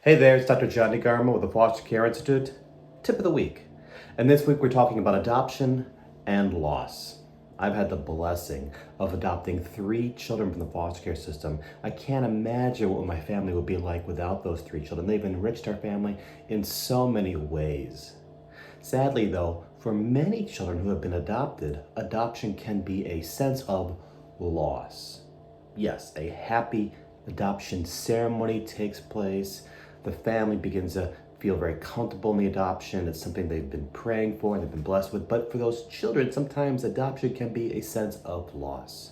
Hey there, it's Dr. John DeGarmo with the Foster Care Institute. Tip of the week. And this week we're talking about adoption and loss. I've had the blessing of adopting 3 children from the foster care system. I can't imagine what my family would be like without those 3 children. They've enriched our family in so many ways. Sadly, though, for many children who have been adopted, adoption can be a sense of loss. Yes, a happy adoption ceremony takes place. The family begins to feel very comfortable in the adoption. It's something they've been praying for and they've been blessed with. But for those children, sometimes adoption can be a sense of loss.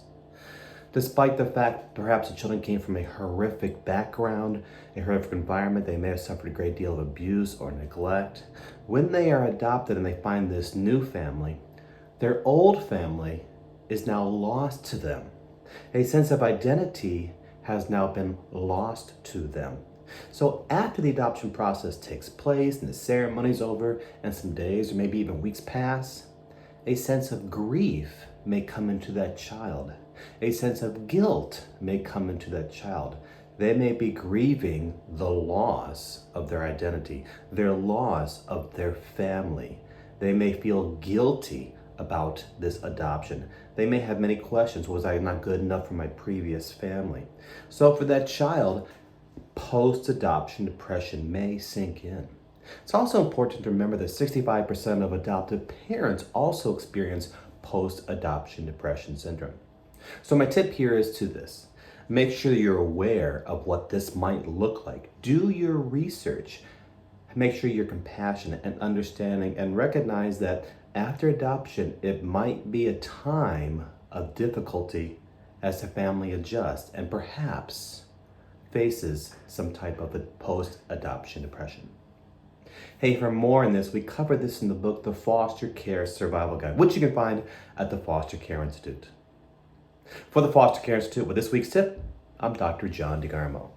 Despite the fact perhaps the children came from a horrific background, a horrific environment, they may have suffered a great deal of abuse or neglect. When they are adopted and they find this new family, their old family is now lost to them. A sense of identity has now been lost to them. So after the adoption process takes place and the ceremony's over and some days or maybe even weeks pass, a sense of grief may come into that child. A sense of guilt may come into that child. They may be grieving the loss of their identity, their loss of their family. They may feel guilty about this adoption. They may have many questions. Was I not good enough for my previous family? So for that child, post-adoption depression may sink in. It's also important to remember that 65% of adoptive parents also experience post-adoption depression syndrome. So my tip here is to this. Make sure you're aware of what this might look like. Do your research. Make sure you're compassionate and understanding and recognize that after adoption, it might be a time of difficulty as the family adjusts and perhaps faces some type of a post-adoption depression. Hey, for more on this, we covered this in the book, The Foster Care Survival Guide, which you can find at the Foster Care Institute. For the Foster Care Institute, with this week's tip, I'm Dr. John DeGarmo.